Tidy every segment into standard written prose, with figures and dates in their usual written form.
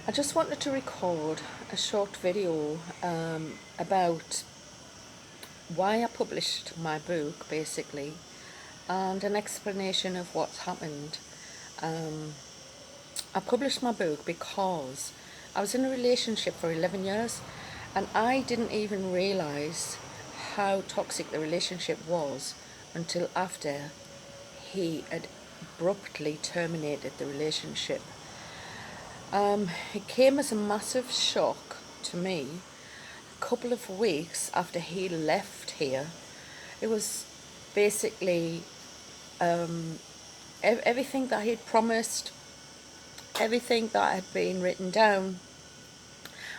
I just wanted to record a short video about why I published my book, basically, and an explanation of what's happened. I published my book because I was in a relationship for 11 years and I didn't even realise how toxic the relationship was until after he had abruptly terminated the relationship. It came as a massive shock to me a couple of weeks after he left here. It was basically everything that he'd promised, everything that had been written down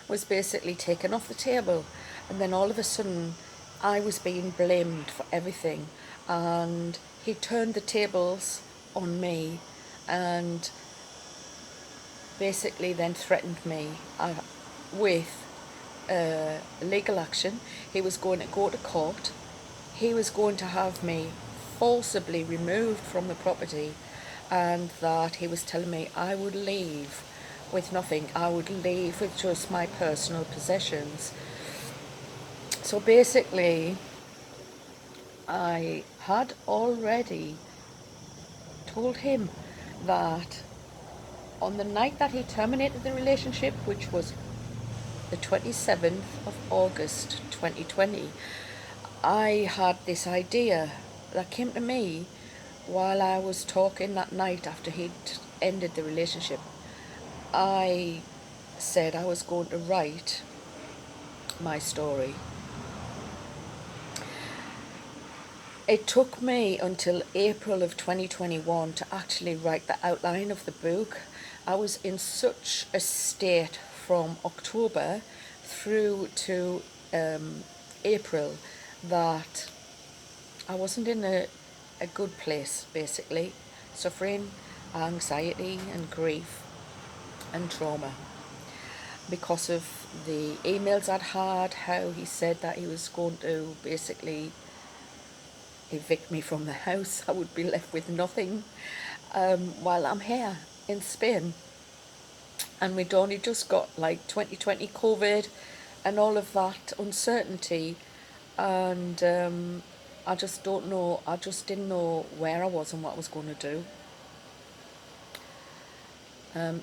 was basically taken off the table, and then all of a sudden I was being blamed for everything, and he turned the tables on me and basically then threatened me with legal action. He was going to go to court. He was going to have me forcibly removed from the property, and that he was telling me I would leave with nothing. I would leave with just my personal possessions. So basically, I had already told him that on the night that he terminated the relationship, which was the 27th of August 2020, I had this idea that came to me while I was talking that night after he'd ended the relationship. I said I was going to write my story. It took me until April of 2021 to actually write the outline of the book. I was in such a state from October through to April that I wasn't in a good place, basically, suffering anxiety and grief and trauma because of the emails I'd had, how he said that he was going to basically evict me from the house. I would be left with nothing while I'm here in Spain. And we'd only just got like 2020 COVID and all of that uncertainty, and I just don't know, I just didn't know where I was and what I was going to do.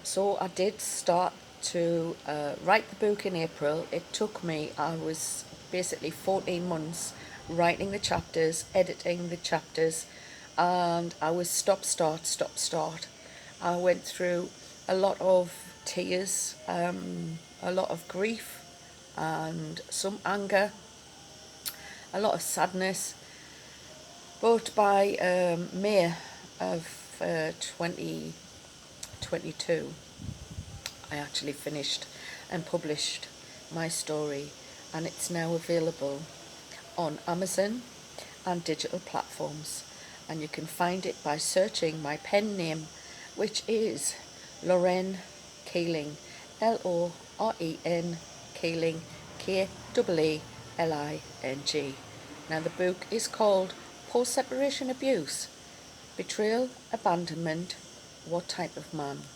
So I did start to write the book in April. It took me, I was basically 14 months writing the chapters, editing the chapters, and I was stop, start. I went through a lot of tears, a lot of grief, and some anger, a lot of sadness. But by May of 2022, I actually finished and published my story, and it's now available on Amazon and digital platforms, and you can find it by searching my pen name, which is Loren Keeling, Loren Keeling, 𝐾𝐸𝐸LING. Now the book is called Post-Separation Abuse, Betrayal, Abandonment, What Type of Man.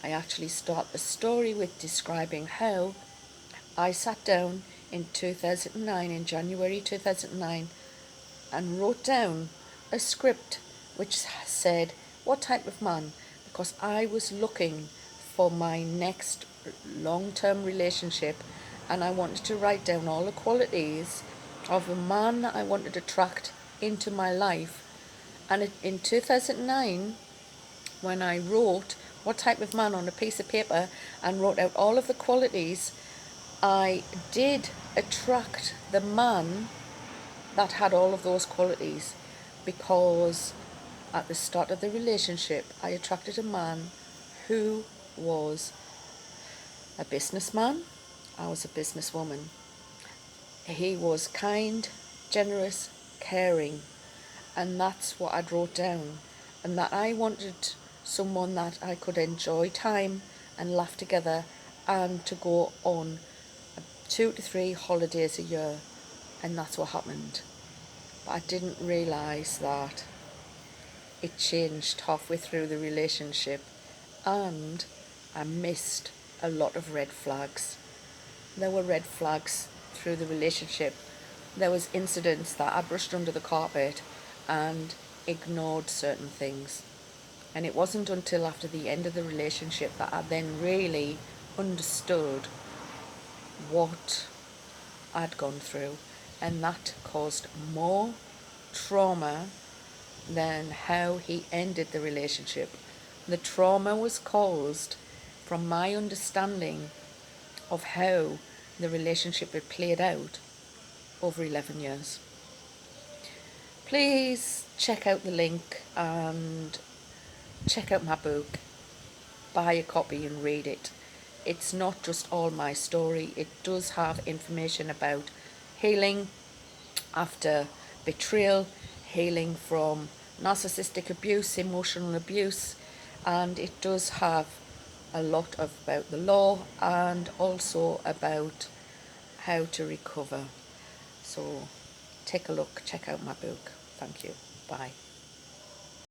I actually start the story with describing how I sat down in 2009, in January 2009, and wrote down a script which said what type of man, because I was looking for my next long-term relationship, and I wanted to write down all the qualities of a man that I wanted to attract into my life. And in 2009, when I wrote what type of man on a piece of paper and wrote out all of the qualities, I did attract the man that had all of those qualities, because at the start of the relationship I attracted a man who was a businessman. I was a businesswoman. He was kind, generous, caring, and that's what I wrote down. And that I wanted someone that I could enjoy time and laugh together, and to go on 2 to 3 holidays a year, and that's what happened. But I didn't realise that it changed halfway through the relationship, and I missed a lot of red flags. There were red flags through the relationship. There was incidents that I brushed under the carpet and ignored certain things. And it wasn't until after the end of the relationship that I then really understood what I'd gone through, and that caused more trauma than how he ended the relationship. The trauma was caused from my understanding of how the relationship had played out over 11 years. Please check out the link and check out my book. Buy a copy and read it. It's not just all my story. It does have information about healing after betrayal, healing from narcissistic abuse, emotional abuse, and it does have a lot about the law and also about how to recover. So take a look, check out my book. Thank you. Bye.